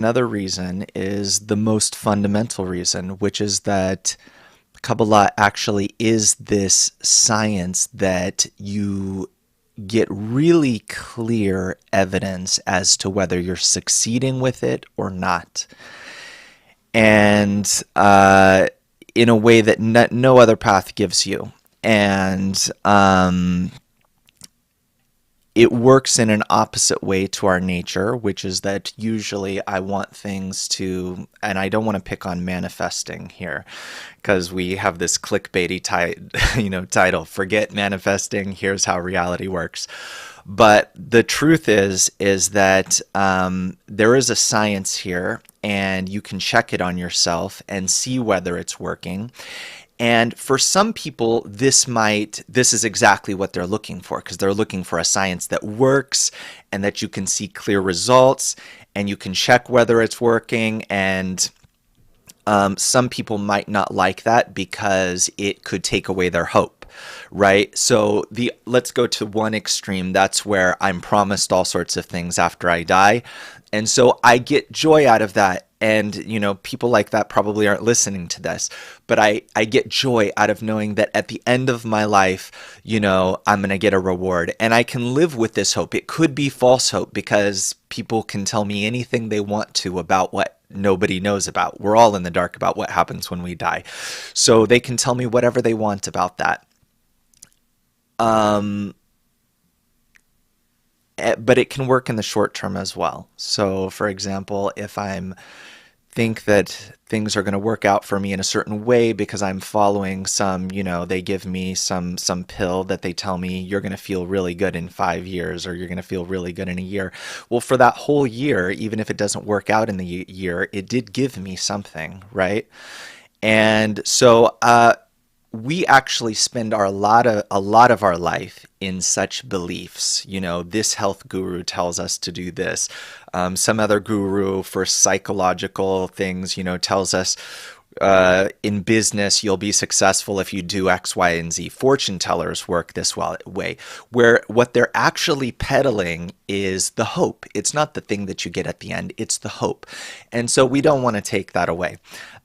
Another reason is the most fundamental reason, which is that Kabbalah actually is this science that you get really clear evidence as to whether you're succeeding with it or not. And in a way that no other path gives you. And it works in an opposite way to our nature, which is that usually I want things to, and I don't want to pick on manifesting here, because we have this clickbaity title, forget manifesting, here's how reality works. But the truth is that there is a science here, and you can check it on yourself and see whether it's working. And for some people, this is exactly what they're looking for, because they're looking for a science that works and that you can see clear results and you can check whether it's working. And some people might not like that because it could take away their hope, right? So let's go to one extreme. That's where I'm promised all sorts of things after I die. And so I get joy out of that. And, people like that probably aren't listening to this, but I get joy out of knowing that at the end of my life, I'm going to get a reward, and I can live with this hope. It could be false hope because people can tell me anything they want to about what nobody knows about. We're all in the dark about what happens when we die. So they can tell me whatever they want about that. But it can work in the short term as well. So, for example, if I'm think that things are going to work out for me in a certain way because I'm following they give me some pill that they tell me you're going to feel really good in 5 years, or you're going to feel really good in a year. Well, for that whole year, even if it doesn't work out in the year, it did give me something, right? And so we actually spend a lot of our life in such beliefs. This health guru tells us to do this. Some other guru for psychological things, tells us in business you'll be successful if you do X, Y, and Z. Fortune tellers work this way, where what they're actually peddling is the hope. It's not the thing that you get at the end, it's the hope. And so we don't want to take that away.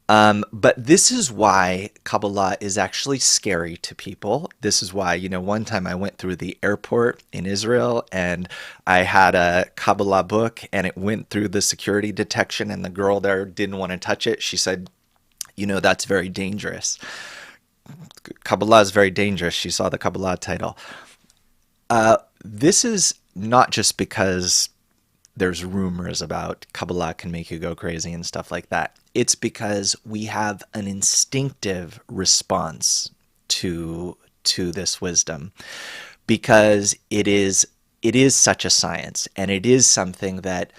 But this is why Kabbalah is actually scary to people. This is why, one time I went through the airport in Israel and I had a Kabbalah book and it went through the security detection, and the girl there didn't want to touch it. She said, that's very dangerous. Kabbalah is very dangerous. She saw the Kabbalah title. This is not just because there's rumors about Kabbalah can make you go crazy and stuff like that. It's because we have an instinctive response to this wisdom, because it is such a science, and it is something that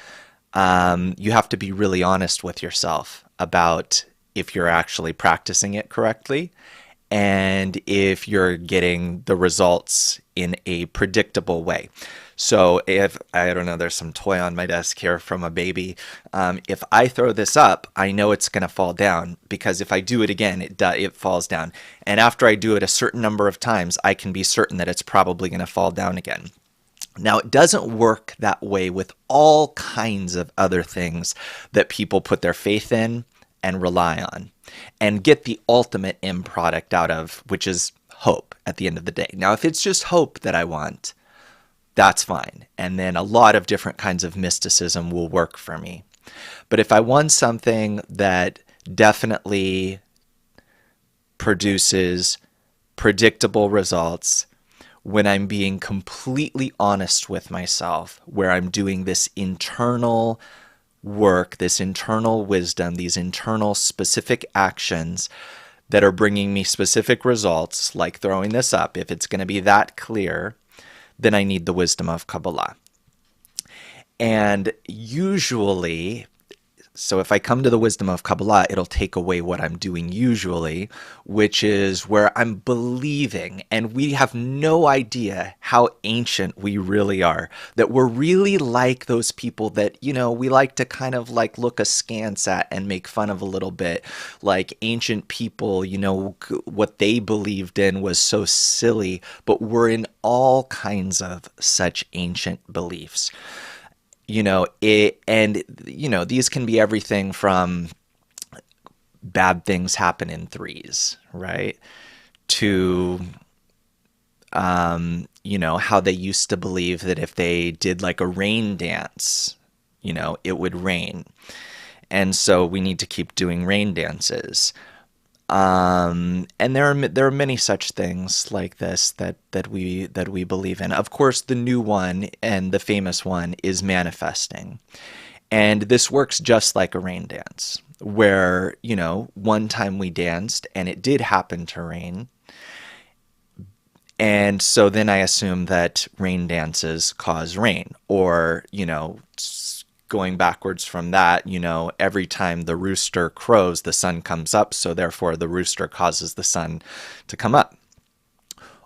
you have to be really honest with yourself about if you're actually practicing it correctly and if you're getting the results in a predictable way. So if, I don't know, there's some toy on my desk here from a baby. If I throw this up, I know it's going to fall down, because if I do it again, it falls down. And after I do it a certain number of times, I can be certain that it's probably going to fall down again. Now, it doesn't work that way with all kinds of other things that people put their faith in and rely on and get the ultimate end product out of, which is hope at the end of the day. Now, if it's just hope that I want, that's fine. And then a lot of different kinds of mysticism will work for me. But if I want something that definitely produces predictable results, when I'm being completely honest with myself, where I'm doing this internal work, this internal wisdom, these internal specific actions that are bringing me specific results, like throwing this up, if it's going to be that clear, then I need the wisdom of Kabbalah. And usually, so if I come to the wisdom of Kabbalah, it'll take away what I'm doing usually, which is where I'm believing, and we have no idea how ancient we really are, that we're really like those people that, we like to kind of like look askance at and make fun of a little bit. Like ancient people, what they believed in was so silly, but we're in all kinds of such ancient beliefs. these can be everything from bad things happen in threes, right? To how they used to believe that if they did like a rain dance, it would rain. And so we need to keep doing rain dances. And there are many such things like this that we believe in. Of course, the new one and the famous one is manifesting. And this works just like a rain dance, where, one time we danced and it did happen to rain. And so then I assume that rain dances cause rain, or, going backwards from that, every time the rooster crows, the sun comes up, so therefore the rooster causes the sun to come up.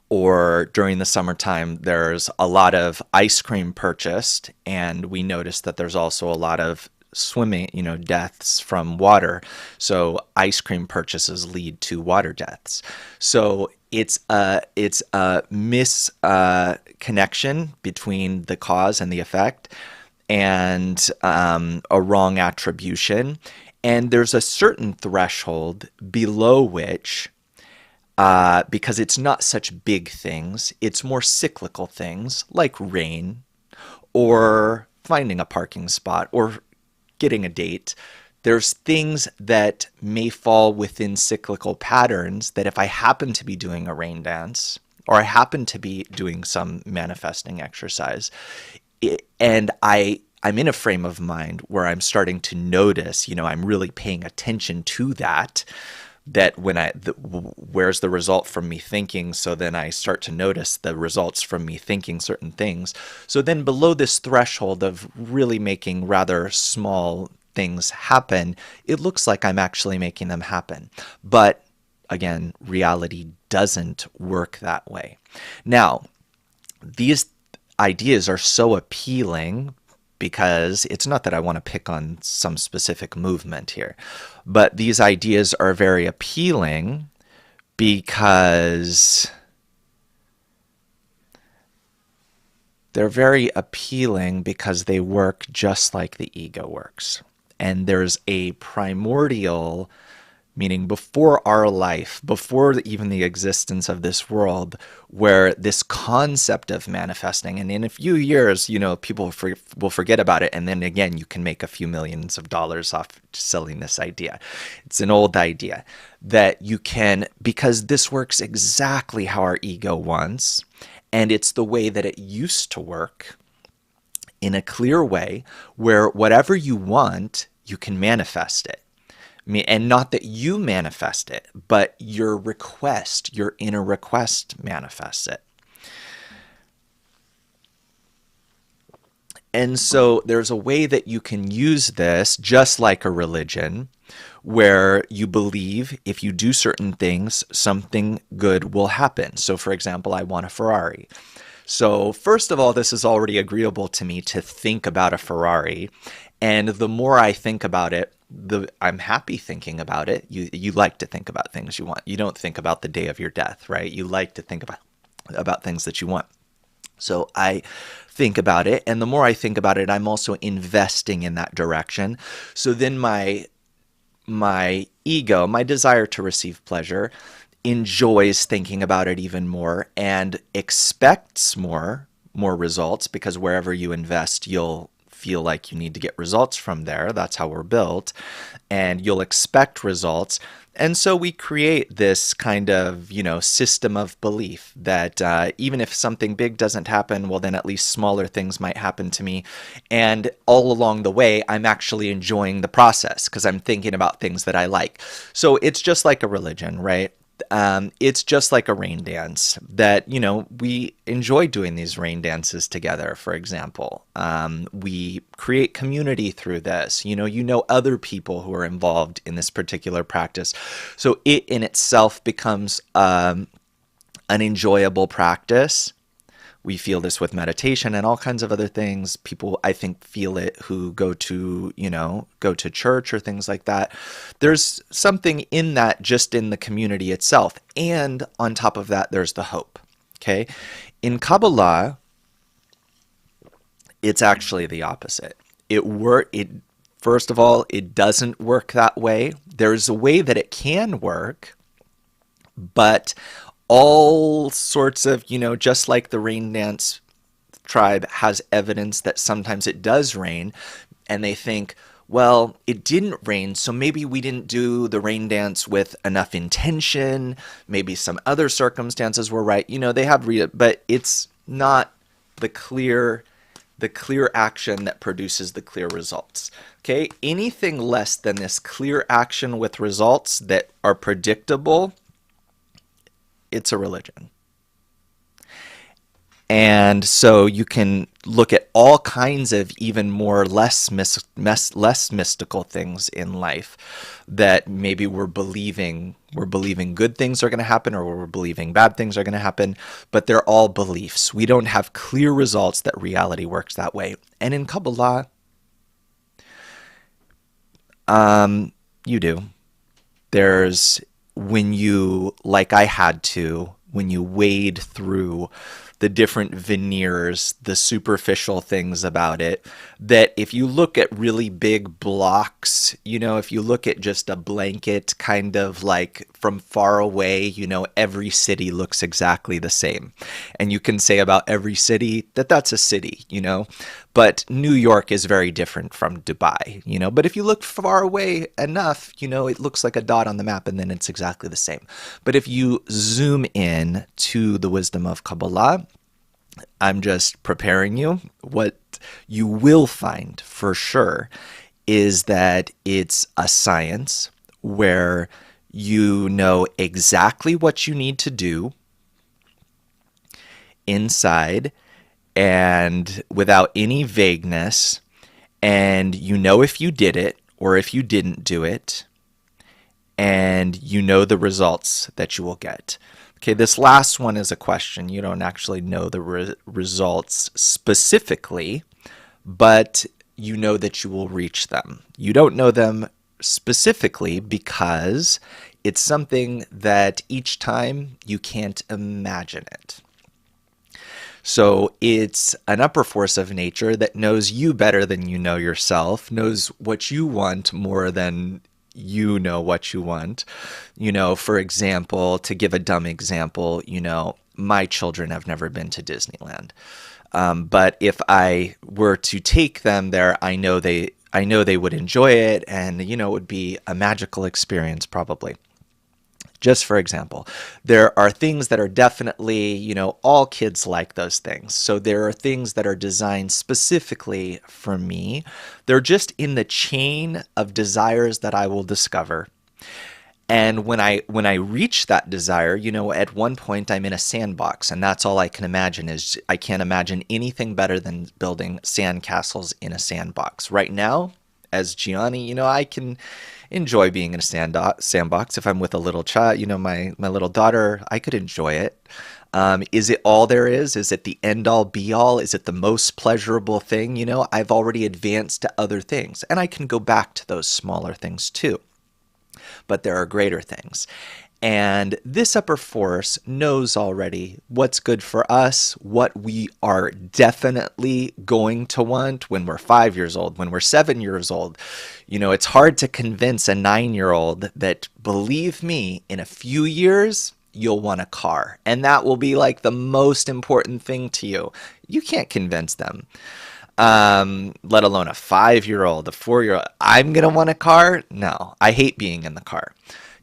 Or during the summertime, there's a lot of ice cream purchased, and we notice that there's also a lot of swimming, deaths from water. So ice cream purchases lead to water deaths. So it's a misconnection between the cause and the effect, and a wrong attribution. And there's a certain threshold below which, because it's not such big things, it's more cyclical things like rain or finding a parking spot or getting a date. There's things that may fall within cyclical patterns that if I happen to be doing a rain dance or I happen to be doing some manifesting exercise, and I'm in a frame of mind where I'm starting to notice, I'm really paying attention to that when where's the result from me thinking? So then I start to notice the results from me thinking certain things. So then below this threshold of really making rather small things happen, it looks like I'm actually making them happen. But again, reality doesn't work that way. Now, these ideas are so appealing because it's not that I want to pick on some specific movement here, but these ideas are very appealing because they work just like the ego works. And there's a primordial, meaning before our life, before even the existence of this world, where this concept of manifesting, and in a few years, people will forget about it, and then again, you can make a few millions of dollars off selling this idea. It's an old idea that you can, because this works exactly how our ego wants, and it's the way that it used to work, in a clear way, where whatever you want, you can manifest it. And not that you manifest it, but your request, your inner request manifests it. And so there's a way that you can use this just like a religion, where you believe if you do certain things, something good will happen. So for example, I want a Ferrari. So first of all, this is already agreeable to me to think about a Ferrari. And the more I think about it, I'm happy thinking about it. You like to think about things you want. You don't think about the day of your death, right? You like to think about things that you want. So I think about it, and the more I think about it, I'm also investing in that direction. So then my ego, my desire to receive pleasure, enjoys thinking about it even more and expects more results, because wherever you invest, you'll feel like you need to get results from there. That's how we're built. And you'll expect results. And so we create this kind of, system of belief that even if something big doesn't happen, well, then at least smaller things might happen to me. And all along the way, I'm actually enjoying the process because I'm thinking about things that I like. So it's just like a religion, right? It's just like a rain dance that, we enjoy doing these rain dances together, for example. We create community through this. Other people who are involved in this particular practice. So it in itself becomes an enjoyable practice. We feel this with meditation and all kinds of other things. People, I think, feel it who go to church or things like that. There's something in that just in the community itself. And on top of that, there's the hope. Okay. In Kabbalah, It's actually the opposite. It first of all, it doesn't work that way. There's a way that it can work, but all sorts of, just like the rain dance tribe has evidence that sometimes it does rain, and they think, well, it didn't rain, so maybe we didn't do the rain dance with enough intention. Maybe some other circumstances were right. They have but it's not the clear the clear action that produces the clear results. Okay, anything less than this clear action with results that are predictable, it's a religion. And so you can look at all kinds of even more less mystical things in life that maybe we're believing good things are going to happen, or we're believing bad things are going to happen, but they're all beliefs. We don't have clear results that reality works that way. And in Kabbalah, you do. There's when you, like I had to, when you wade through the different veneers, the superficial things about it, that if you look at really big blocks, if you look at just a blanket kind of like from far away, every city looks exactly the same. And you can say about every city that that's a city, but New York is very different from Dubai, but if you look far away enough, it looks like a dot on the map, and then it's exactly the same. But if you zoom in to the wisdom of Kabbalah, I'm just preparing you. What you will find for sure is that it's a science where you know exactly what you need to do inside and without any vagueness, and you know if you did it or if you didn't do it, and you know the results that you will get. Okay, this last one is a question. You don't actually know the results specifically, but you know that you will reach them. You don't know them specifically because it's something that each time you can't imagine it. So it's an upper force of nature that knows you better than you know yourself, knows what you want more than you know what you want. For example, to give a dumb example, my children have never been to Disneyland. But if I were to take them there, I know they would enjoy it, and it would be a magical experience probably. Just for example, there are things that are definitely, all kids like those things. So there are things that are designed specifically for me. They're just in the chain of desires that I will discover. And when I reach that desire, at one point I'm in a sandbox, and that's all I can imagine. Is I can't imagine anything better than building sandcastles in a sandbox. Right now, as Gianni, I can enjoy being in a sandbox. If I'm with a little child, my little daughter, I could enjoy it. Is it all there is? Is it the end all be all? Is it the most pleasurable thing? I've already advanced to other things, and I can go back to those smaller things too. But there are greater things. And this upper force knows already what's good for us, what we are definitely going to want when we're 5 years old, when we're 7 years old. It's hard to convince a 9-year-old that, believe me, in a few years, you'll want a car. And that will be like the most important thing to you. You can't convince them. Let alone a 5-year-old, a 4-year-old. I'm going to want a car? No, I hate being in the car.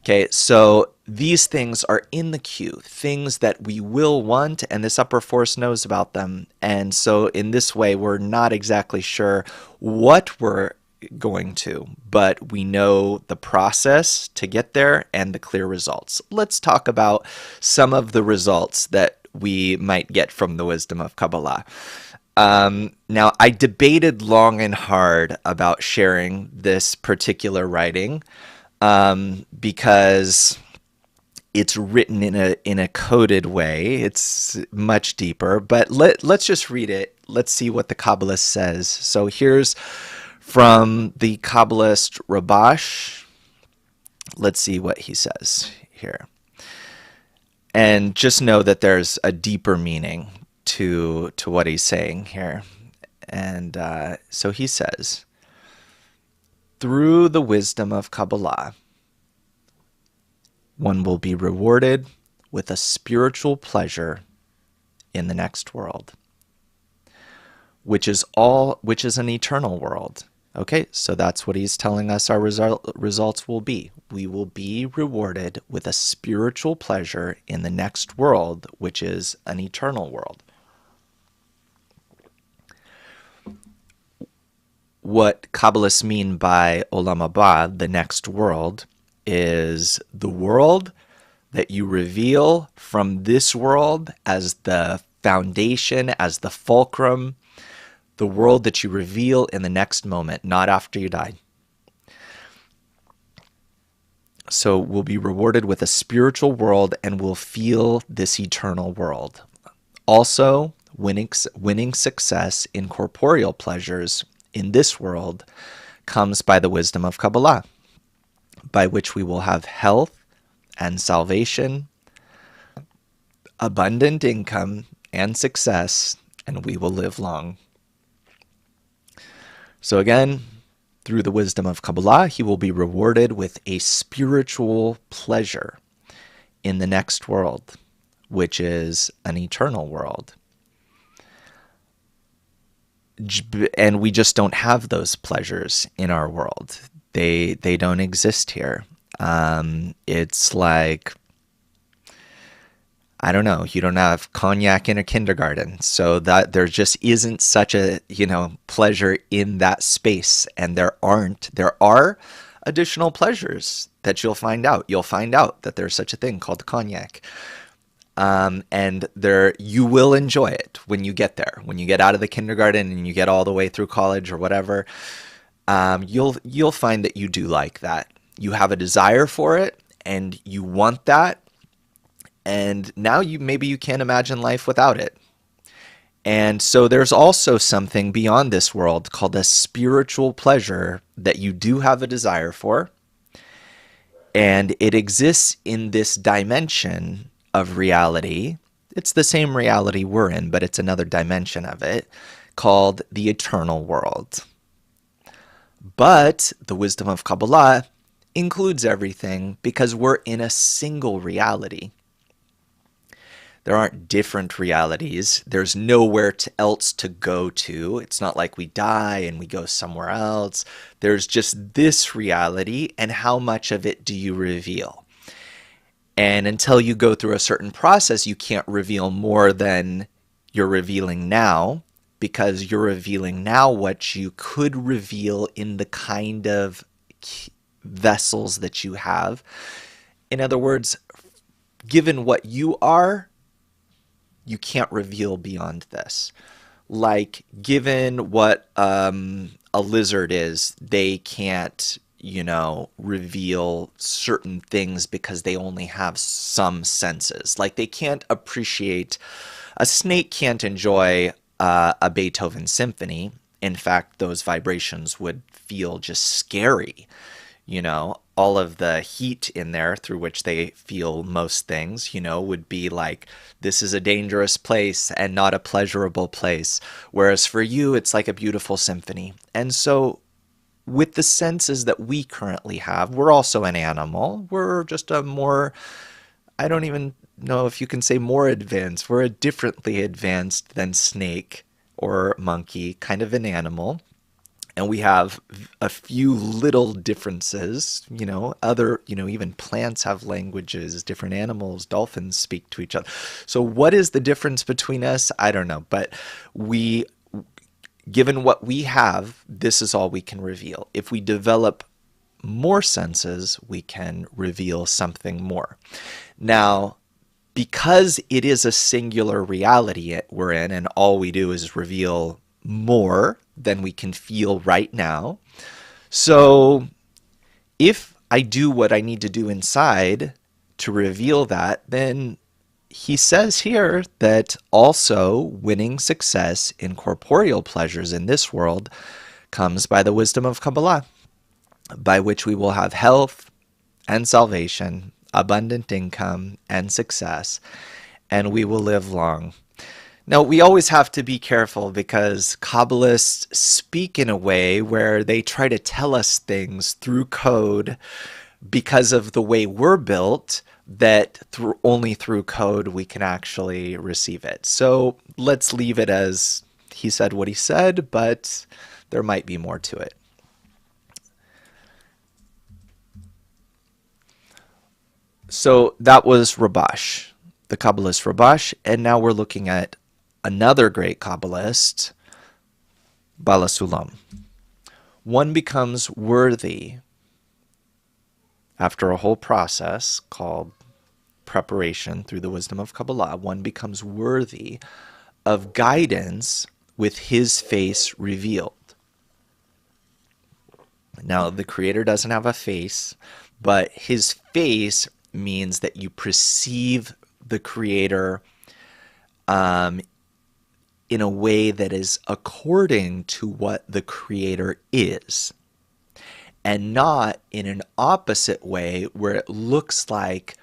Okay, so these things are in the queue, things that we will want, and this upper force knows about them. And so in this way, we're not exactly sure what we're going to, but we know the process to get there and the clear results. Let's talk about some of the results that we might get from the wisdom of Kabbalah. Now, I debated long and hard about sharing this particular writing because it's written in a coded way. It's much deeper, but let's just read it. Let's see what the Kabbalist says. So here's from the Kabbalist Rabash. Let's see what he says here. And just know that there's a deeper meaning to what he's saying here. And so he says, through the wisdom of Kabbalah, one will be rewarded with a spiritual pleasure in the next world, which is an eternal world. Okay, so that's what he's telling us our results will be. We will be rewarded with a spiritual pleasure in the next world, which is an eternal world. What Kabbalists mean by Olam Haba, the next world, is the world that you reveal from this world as the foundation, as the fulcrum, the world that you reveal in the next moment, not after you die. So we'll be rewarded with a spiritual world and we'll feel this eternal world. Also, winning success in corporeal pleasures in this world comes by the wisdom of Kabbalah, by which we will have health and salvation, abundant income and success, and we will live long. So again, through the wisdom of Kabbalah, he will be rewarded with a spiritual pleasure in the next world, which is an eternal world. And we just don't have those pleasures in our world. They don't exist here. It's like, I don't know, you don't have cognac in a kindergarten, so that there just isn't such a, pleasure in that space. And there are additional pleasures that you'll find out. You'll find out that there's such a thing called cognac. And you will enjoy it when you get there. When you get out of the kindergarten and you get all the way through college or whatever, you'll find that you do like that. You have a desire for it and you want that. And now maybe you can't imagine life without it. And so there's also something beyond this world called a spiritual pleasure that you do have a desire for. And it exists in this dimension of reality. It's the same reality we're in, but it's another dimension of it called the eternal world. But the wisdom of Kabbalah includes everything because we're in a single reality. There aren't different realities. There's nowhere else to go to. It's not like we die and we go somewhere else. There's just this reality, and how much of it do you reveal? And until you go through a certain process, you can't reveal more than you're revealing now, because you're revealing now what you could reveal in the kind of vessels that you have. In other words, given what you are, you can't reveal beyond this. Like, given what a lizard is, they can't reveal certain things because they only have some senses. Like, they can't appreciate, a snake can't enjoy a Beethoven symphony. In fact, those vibrations would feel just scary. All of the heat in there through which they feel most things, would be like, this is a dangerous place and not a pleasurable place. Whereas for you, it's like a beautiful symphony. And so with the senses that we currently have, we're also an animal. We're just a more, I don't even know if you can say more advanced. We're a differently advanced than snake or monkey kind of an animal. And we have a few little differences, even plants have languages, different animals, dolphins speak to each other. So what is the difference between us? I don't know. But given what we have, this is all we can reveal. If we develop more senses, we can reveal something more. Now, because it is a singular reality we're in, and all we do is reveal more than we can feel right now. So if I do what I need to do inside to reveal that, then he says here that also winning success in corporeal pleasures in this world comes by the wisdom of Kabbalah, by which we will have health and salvation, abundant income and success, and we will live long. Now, we always have to be careful because Kabbalists speak in a way where they try to tell us things through code because of the way we're built, that only through code we can actually receive it. So let's leave it as he said what he said, but there might be more to it. So that was Rabash, the Kabbalist Rabash, and now we're looking at another great Kabbalist, Bala Sulam. One becomes worthy after a whole process called preparation through the wisdom of Kabbalah. One becomes worthy of guidance with his face revealed. Now, the Creator doesn't have a face, but his face means that you perceive the Creator in a way that is according to what the Creator is, and not in an opposite way where it looks like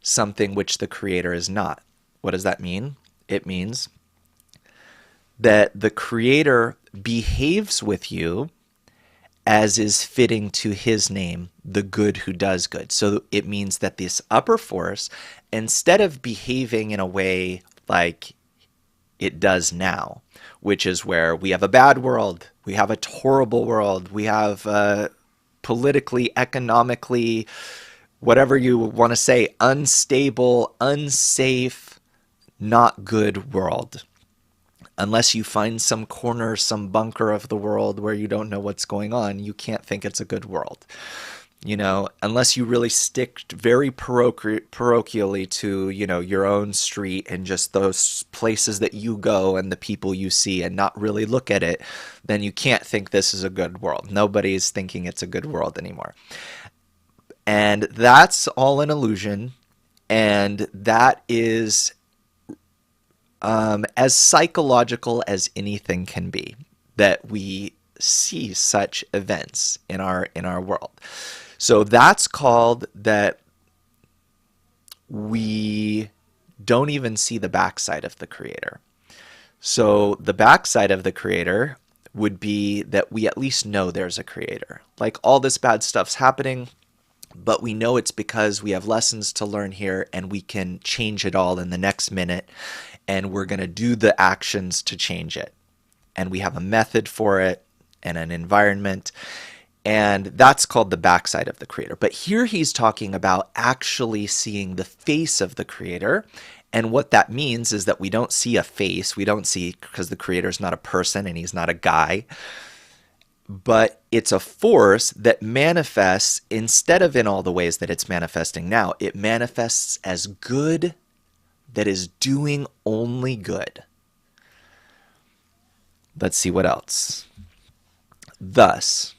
something which the Creator is not. What does that mean? It means that the Creator behaves with you as is fitting to his name, the good who does good. So it means that this upper force, instead of behaving in a way like it does now, which is where we have a bad world, we have a horrible world, we have politically, economically, whatever you want to say, unstable, unsafe, not good world. Unless you find some corner, some bunker of the world where you don't know what's going on, you can't think it's a good world. You know, unless you really stick very parochially to, you know, your own street and just those places that you go and the people you see and not really look at it, then you can't think this is a good world. Nobody's thinking it's a good world anymore. And that's all an illusion. And that is as psychological as anything can be, that we see such events in our world. So that's called that we don't even see the backside of the Creator. So the backside of the Creator would be that we at least know there's a Creator. Like, all this bad stuff's happening, but we know it's because we have lessons to learn here and we can change it all in the next minute, and we're going to do the actions to change it. And we have a method for it and an environment, and that's called the backside of the Creator. But here he's talking about actually seeing the face of the Creator. And what that means is that we don't see a face. We don't see, because the Creator is not a person and he's not a guy, but it's a force that manifests, instead of in all the ways that it's manifesting now, it manifests as good that is doing only good. Let's see what else. Thus,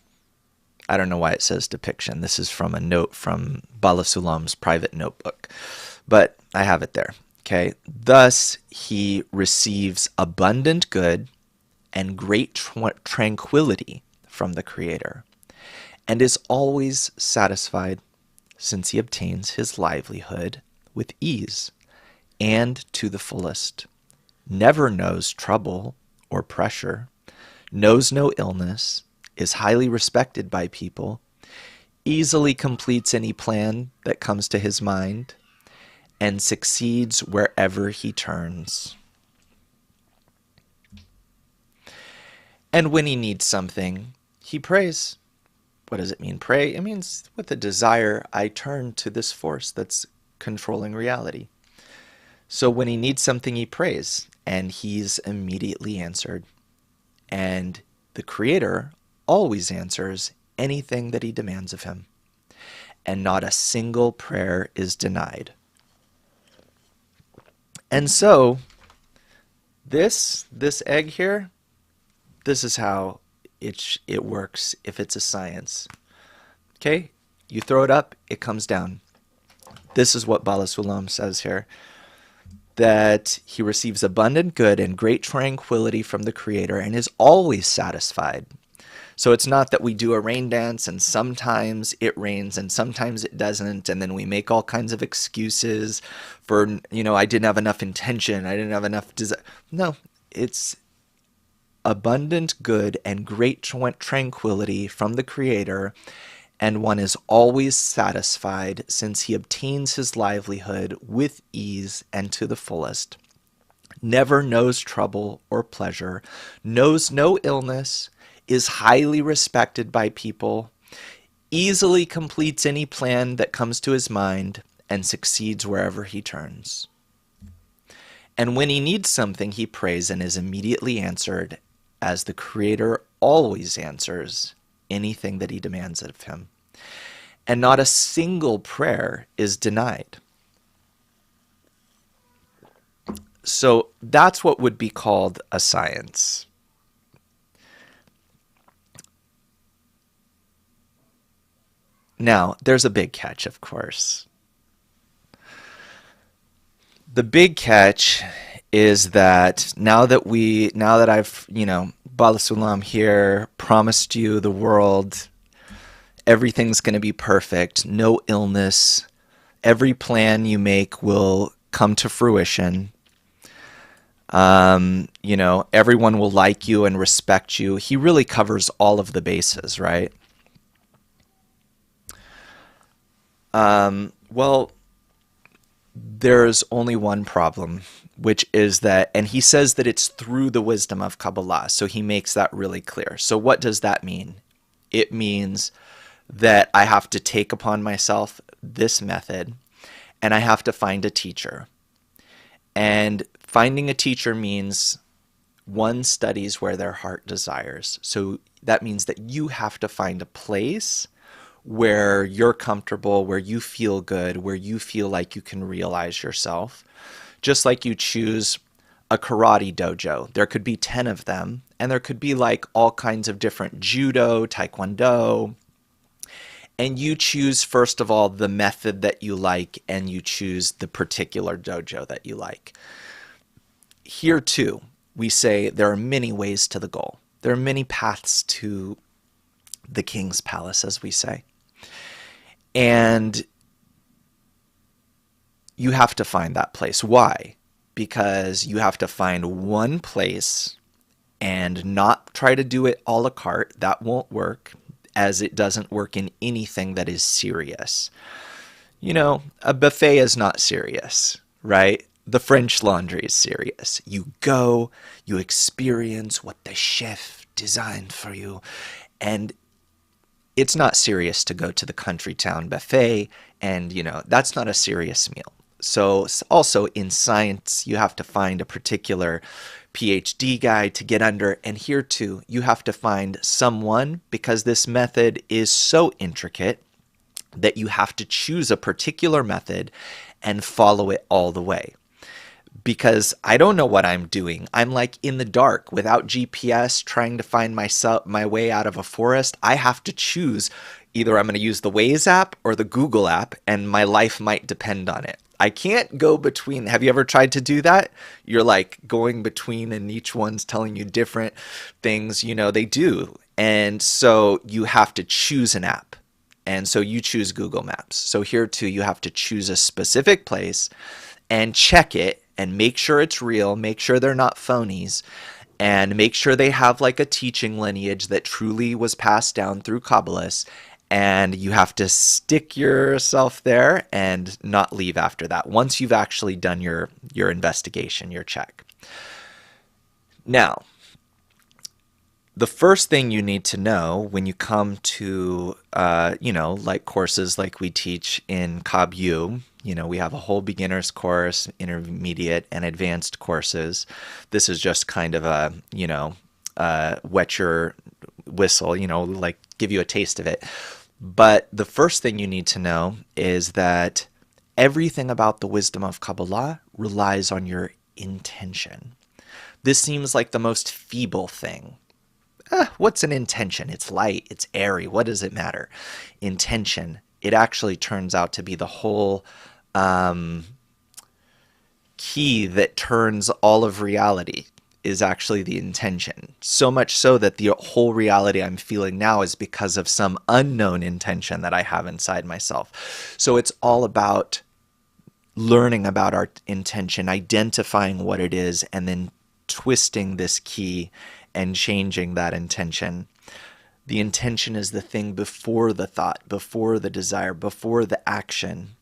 I don't know why it says depiction. This is from a note from Bala Sulam's private notebook, but I have it there. Okay. Thus, he receives abundant good and great tranquility from the Creator, and is always satisfied, since he obtains his livelihood with ease and to the fullest, never knows trouble or pressure, knows no illness, is highly respected by people, easily completes any plan that comes to his mind, and succeeds wherever he turns. And when he needs something, he prays. What does it mean, pray? It means with a desire, I turn to this force that's controlling reality. So when he needs something, he prays, and he's immediately answered. And the Creator always answers anything that he demands of him, and not a single prayer is denied. And so this egg here, this is how it works if it's a science. Okay? You throw it up, it comes down. This is what Bala Sulam says here, that he receives abundant good and great tranquility from the Creator and is always satisfied. So it's not that we do a rain dance and sometimes it rains and sometimes it doesn't, and then we make all kinds of excuses for, I didn't have enough intention, I didn't have enough desire. No, it's abundant good and great tranquility from the Creator, and one is always satisfied since he obtains his livelihood with ease and to the fullest, never knows trouble or pleasure, knows no illness, is highly respected by people, easily completes any plan that comes to his mind, and succeeds wherever he turns. And when he needs something, he prays and is immediately answered, as the Creator always answers anything that he demands of him. And not a single prayer is denied. So that's what would be called a science. Now, there's a big catch, of course. The big catch is that now that I've, Bala Sulam here, promised you the world, everything's going to be perfect, no illness, every plan you make will come to fruition. Everyone will like you and respect you. He really covers all of the bases, right? Well, there's only one problem, which is that, and he says that it's through the wisdom of Kabbalah, so he makes that really clear. So what does that mean? It means that I have to take upon myself this method, and I have to find a teacher. And finding a teacher means one studies where their heart desires. So that means that you have to find a place where you're comfortable, where you feel good, where you feel like you can realize yourself. Just like you choose a karate dojo. There could be 10 of them, and there could be like all kinds of different judo, taekwondo. And you choose, first of all, the method that you like, and you choose the particular dojo that you like. Here, too, we say there are many ways to the goal. There are many paths to the king's palace, as we say. And you have to find that place. Why? Because you have to find one place and not try to do it a la carte. That won't work, as it doesn't work in anything that is serious. A buffet is not serious, right? The French Laundry is serious. You go, you experience what the chef designed for you, and it's not serious to go to the country town buffet, and that's not a serious meal. So also in science, you have to find a particular PhD guy to get under, and here too, you have to find someone, because this method is so intricate that you have to choose a particular method and follow it all the way. Because I don't know what I'm doing. I'm like in the dark without GPS trying to find my way out of a forest. I have to choose either I'm going to use the Waze app or the Google app, and my life might depend on it. I can't go between. Have you ever tried to do that? You're like going between, and each one's telling you different things. They do. And so you have to choose an app. And so you choose Google Maps. So here too, you have to choose a specific place and check it and make sure it's real, make sure they're not phonies, and make sure they have like a teaching lineage that truly was passed down through Kabbalists. And you have to stick yourself there and not leave after that, once you've actually done your investigation, your check. Now, the first thing you need to know when you come to, like courses like we teach in Kab-U, we have a whole beginner's course, intermediate, and advanced courses. This is just kind of a, wet your whistle, like give you a taste of it. But the first thing you need to know is that everything about the wisdom of Kabbalah relies on your intention. This seems like the most feeble thing. What's an intention? It's light, it's airy, what does it matter? Intention, it actually turns out to be the whole key that turns all of reality. is actually the intention. So much so that the whole reality I'm feeling now is because of some unknown intention that I have inside myself. So it's all about learning about our intention, identifying what it is, and then twisting this key and changing that intention. The intention is the thing before the thought, before the desire, before the action.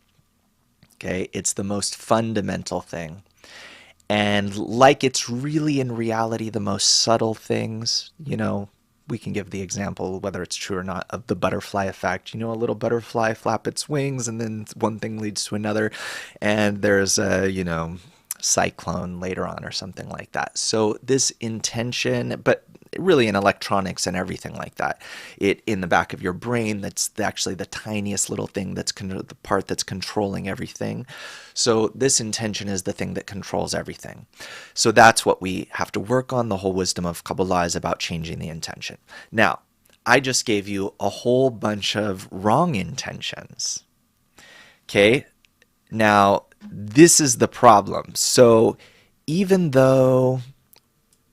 Okay, it's the most fundamental thing. And like it's really in reality the most subtle things, we can give the example, whether it's true or not, of the butterfly effect. A little butterfly flap its wings and then one thing leads to another. And there's a, cyclone later on or something like that. So this intention, but really in electronics and everything like that, it in the back of your brain, that's actually the tiniest little thing, that's the part that's controlling everything. So this intention is the thing that controls everything. So that's what we have to work on. The whole wisdom of Kabbalah is about changing the intention. Now, I just gave you a whole bunch of wrong intentions. Okay? Now, this is the problem. So even though,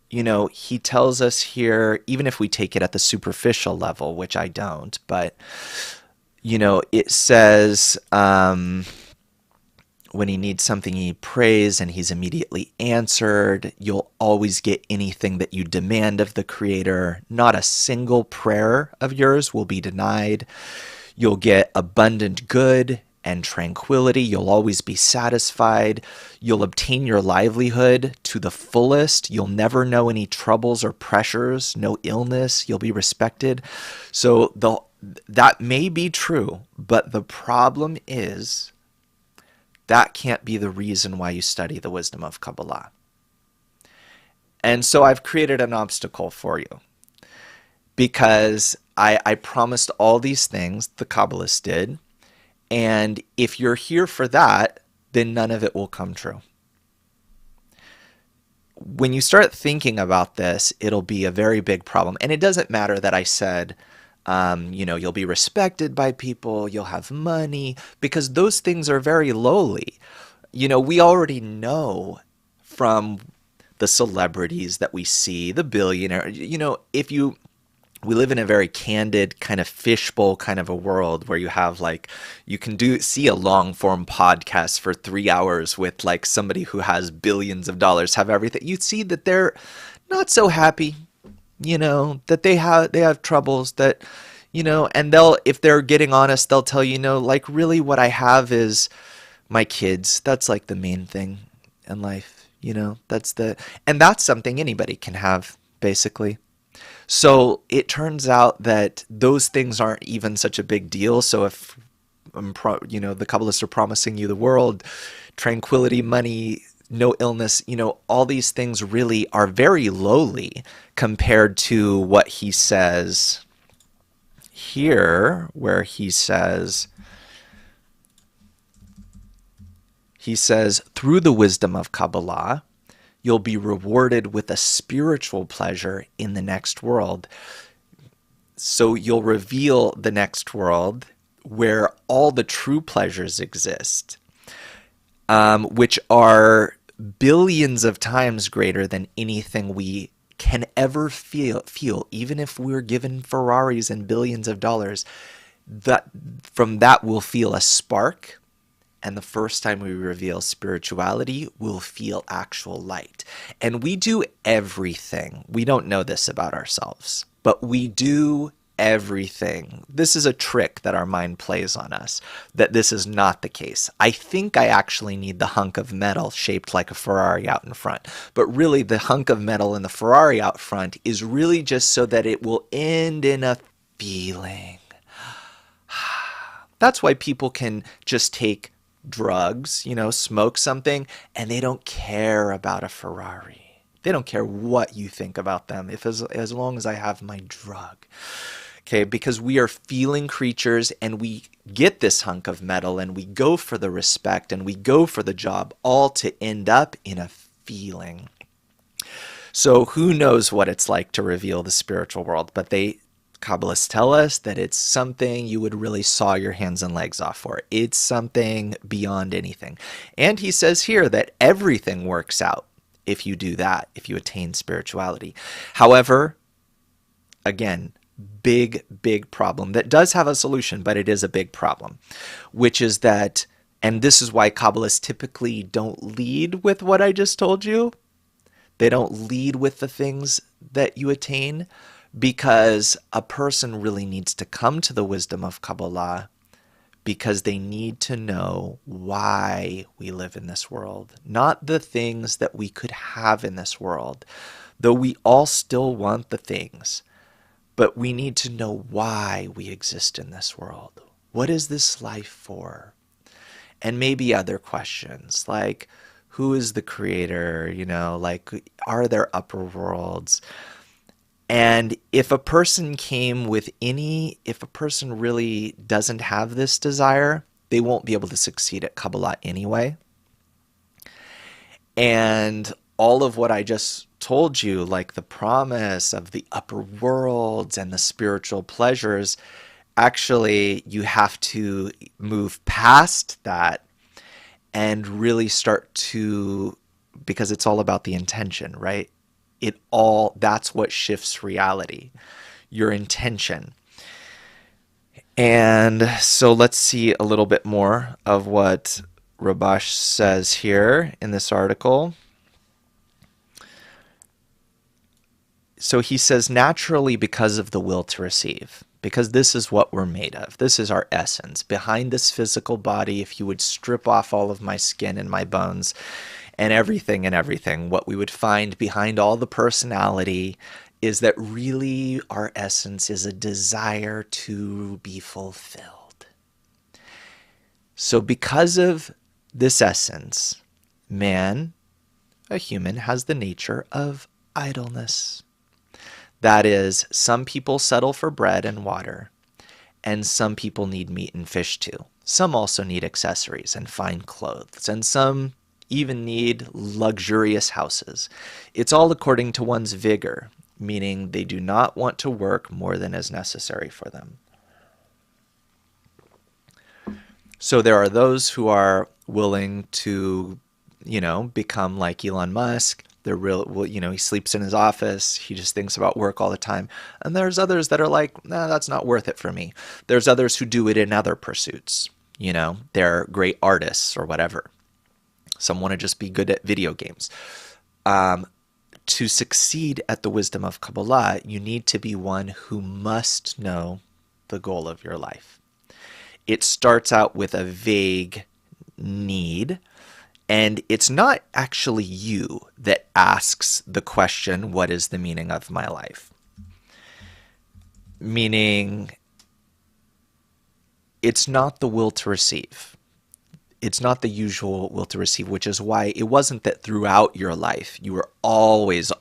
he tells us here, even if we take it at the superficial level, which I don't, but, it says when he needs something, he prays and he's immediately answered. You'll always get anything that you demand of the Creator. Not a single prayer of yours will be denied. You'll get abundant good and tranquility. You'll always be satisfied. You'll obtain your livelihood to the fullest. You'll never know any troubles or pressures, no illness. You'll be respected. So that may be true, but the problem is that can't be the reason why you study the wisdom of Kabbalah. And so I've created an obstacle for you, because I promised all these things, the Kabbalists did, and if you're here for that, then none of it will come true. When you start thinking about this, it'll be a very big problem. And it doesn't matter that I said, you'll be respected by people, you'll have money, because those things are very lowly. We already know from the celebrities that we see, the billionaire, we live in a very candid kind of fishbowl kind of a world where you have you can see a long form podcast for 3 hours with somebody who has billions of dollars, have everything. You see that they're not so happy, that they have troubles, that, and if they're getting honest, they'll tell you, really what I have is my kids. That's the main thing in life, and that's something anybody can have, basically. So it turns out that those things aren't even such a big deal. So if the Kabbalists are promising you the world, tranquility, money, no illness, all these things really are very lowly compared to what he says here, where he says, through the wisdom of Kabbalah, you'll be rewarded with a spiritual pleasure in the next world. So you'll reveal the next world where all the true pleasures exist, which are billions of times greater than anything we can ever feel. Even if we're given Ferraris and billions of dollars, from that we'll feel a spark. And the first time we reveal spirituality, we'll feel actual light. And we do everything. We don't know this about ourselves, but we do everything. This is a trick that our mind plays on us, that this is not the case. I think I actually need the hunk of metal shaped like a Ferrari out in front. But really, the hunk of metal in the Ferrari out front is really just so that it will end in a feeling. That's why people can just take drugs, smoke something, and they don't care about a Ferrari. They don't care what you think about them, as long as I have my drug. Okay, because we are feeling creatures, and we get this hunk of metal, and we go for the respect, and we go for the job, all to end up in a feeling. So who knows what it's like to reveal the spiritual world, but Kabbalists tell us that it's something you would really saw your hands and legs off for. It's something beyond anything. And he says here that everything works out if you do that, if you attain spirituality. However, again, big problem that does have a solution, but it is a big problem, which is that, and this is why Kabbalists typically don't lead with what I just told you. They don't lead with the things that you attain, because a person really needs to come to the wisdom of Kabbalah because they need to know why we live in this world, not the things that we could have in this world, though we all still want the things. But we need to know why we exist in this world. What is this life for? And maybe other questions like, who is the creator? Like, are there upper worlds? And if a person really doesn't have this desire, they won't be able to succeed at Kabbalah anyway. And all of what I just told you, like the promise of the upper worlds and the spiritual pleasures, actually you have to move past that and really start to, because it's all about the intention, right? That's what shifts reality, your intention. And so let's see a little bit more of what Rabash says here in this article. So he says, naturally, because of the will to receive, because this is what we're made of. This is our essence. Behind this physical body, if you would strip off all of my skin and my bones and everything, what we would find behind all the personality is that really our essence is a desire to be fulfilled. So because of this essence, man, a human, has the nature of idleness. That is, some people settle for bread and water, and some people need meat and fish too. Some also need accessories and fine clothes, and some even need luxurious houses. It's all according to one's vigor, meaning they do not want to work more than is necessary for them. So there are those who are willing to, become like Elon Musk. They're he sleeps in his office. He just thinks about work all the time. And there's others that are like, nah, that's not worth it for me. There's others who do it in other pursuits. They're great artists or whatever. Some want to just be good at video games. To succeed at the wisdom of Kabbalah, you need to be one who must know the goal of your life. It starts out with a vague need, and it's not actually you that asks the question, what is the meaning of my life? Meaning, it's not the will to receive. It's not the usual will to receive, which is why it wasn't that throughout your life you were always,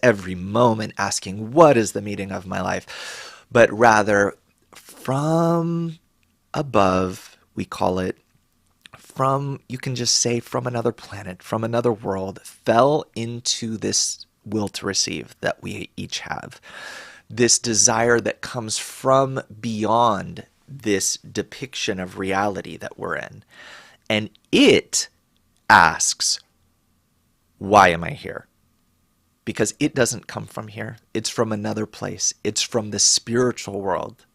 every moment asking, what is the meaning of my life? But rather, from above, we call it, you can just say from another planet, from another world, fell into this will to receive that we each have. This desire that comes from beyond this depiction of reality that we're in. And it asks, why am I here? Because it doesn't come from here. It's from another place. It's from the spiritual world.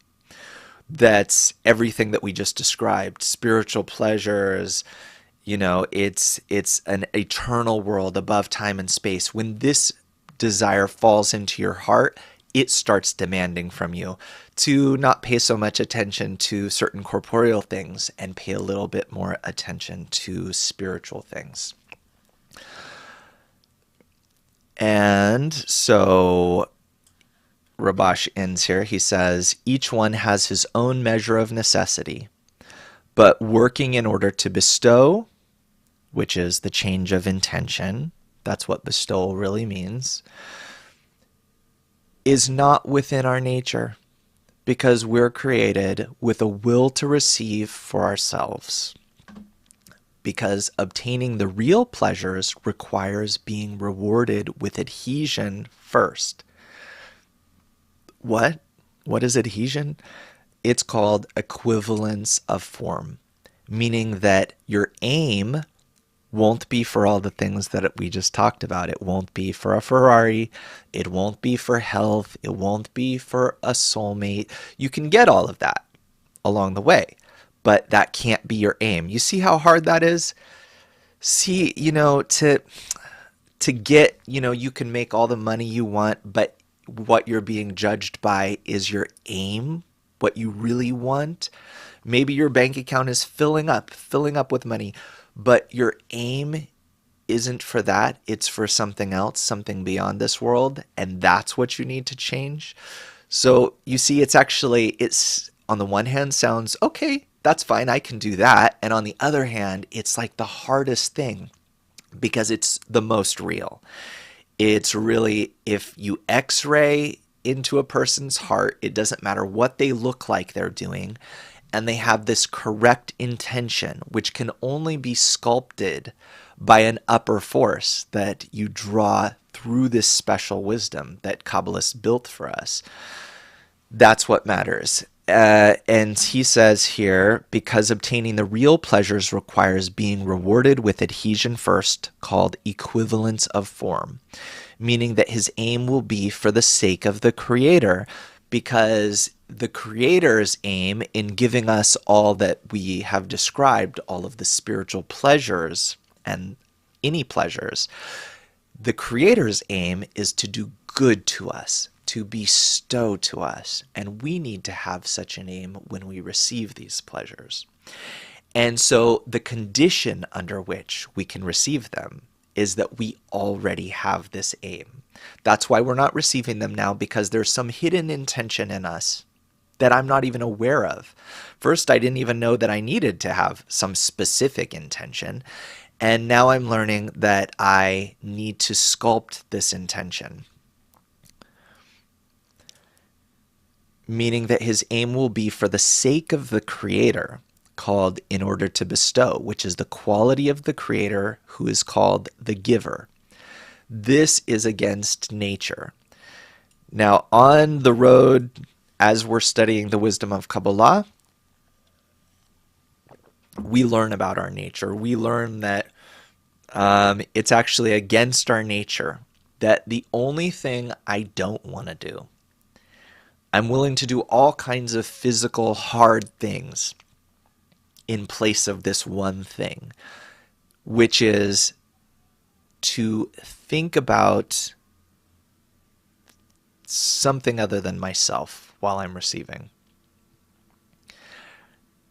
That's everything that we just described, spiritual pleasures, it's an eternal world above time and space. When this desire falls into your heart, it starts demanding from you to not pay so much attention to certain corporeal things and pay a little bit more attention to spiritual things. And so Rabash ends here. He says, each one has his own measure of necessity, but working in order to bestow, which is the change of intention, that's what bestowal really means, is not within our nature, because we're created with a will to receive for ourselves. Because obtaining the real pleasures requires being rewarded with adhesion first. What is adhesion? It's called equivalence of form, meaning that your aim won't be for all the things that we just talked about. It won't be for a Ferrari. It won't be for health. It won't be for a soulmate. You can get all of that along the way, but that can't be your aim. You see how hard that is? See, to get, you can make all the money you want, but what you're being judged by is your aim, what you really want. Maybe your bank account is filling up with money, but your aim isn't for that. It's for something else, something beyond this world, and that's what you need to change. So you see, it's on the one hand sounds okay, that's fine, I can do that. And on the other hand, it's like the hardest thing because it's the most real. It's really, if you x-ray into a person's heart, it doesn't matter what they look like they're doing, and they have this correct intention, which can only be sculpted by an upper force that you draw through this special wisdom that Kabbalists built for us. That's what matters. And he says here, because obtaining the real pleasures requires being rewarded with adhesion first, called equivalence of form, meaning that his aim will be for the sake of the Creator, because the Creator's aim in giving us all that we have described, all of the spiritual pleasures and any pleasures, the Creator's aim is to do good to us, to bestow to us. And we need to have such an aim when we receive these pleasures. And so the condition under which we can receive them is that we already have this aim. That's why we're not receiving them now, because there's some hidden intention in us that I'm not even aware of. First, I didn't even know that I needed to have some specific intention. And now I'm learning that I need to sculpt this intention. Meaning that his aim will be for the sake of the Creator, called in order to bestow, which is the quality of the Creator who is called the giver. This is against nature. Now, on the road, as we're studying the wisdom of Kabbalah, we learn about our nature. We learn that it's actually against our nature, that the only thing I don't want to do, I'm willing to do all kinds of physical, hard things in place of this one thing, which is to think about something other than myself while I'm receiving.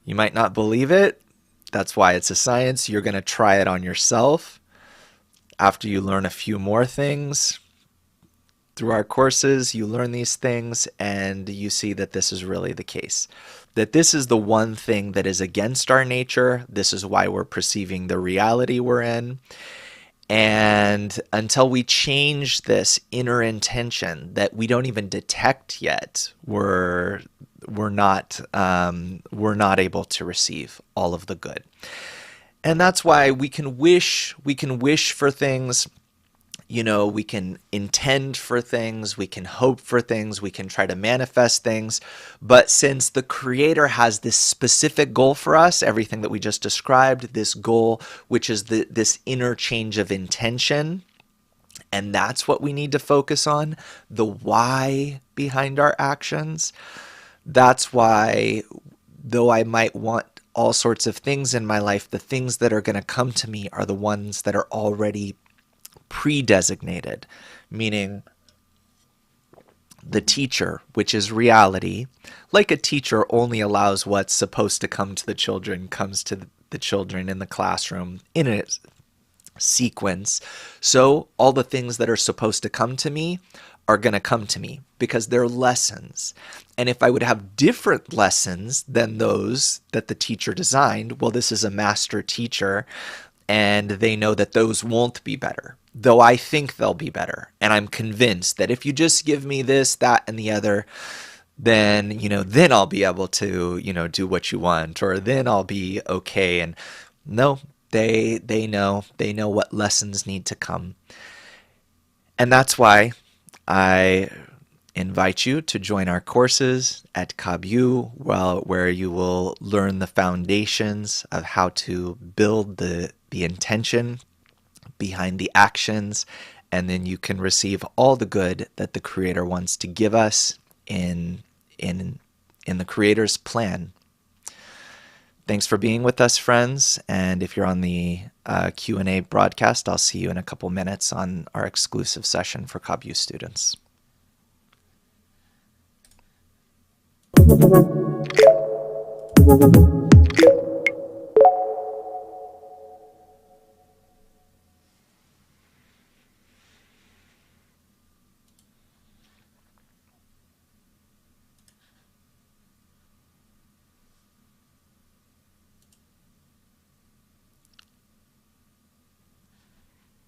You might not believe it. That's why it's a science. You're going to try it on yourself after you learn a few more things. Through our courses, you learn these things and you see that this is really the case. That this is the one thing that is against our nature. This is why we're perceiving the reality we're in. And until we change this inner intention that we don't even detect yet, we're not able to receive all of the good. And that's why we can wish for things. We can intend for things, we can hope for things, we can try to manifest things. But since the Creator has this specific goal for us, everything that we just described, this goal, which is this interchange of intention, and that's what we need to focus on, the why behind our actions. That's why, though I might want all sorts of things in my life, the things that are going to come to me are the ones that are already pre-designated, meaning the teacher, which is reality. Like a teacher only allows what's supposed to come to the children comes to the children in the classroom in a sequence. So all the things that are supposed to come to me are going to come to me because they're lessons. And if I would have different lessons than those that the teacher designed, well, this is a master teacher, and they know that those won't be better, though I think they'll be better. And I'm convinced that if you just give me this, that, and the other, then, then I'll be able to, do what you want, or then I'll be okay. And no, they know what lessons need to come. And that's why I invite you to join our courses at Kabbu, where you will learn the foundations of how to build the intention behind the actions, and then you can receive all the good that the Creator wants to give us in the Creator's plan. Thanks for being with us, friends. And if you're on the Q&A broadcast, I'll see you in a couple minutes on our exclusive session for Kabbu students.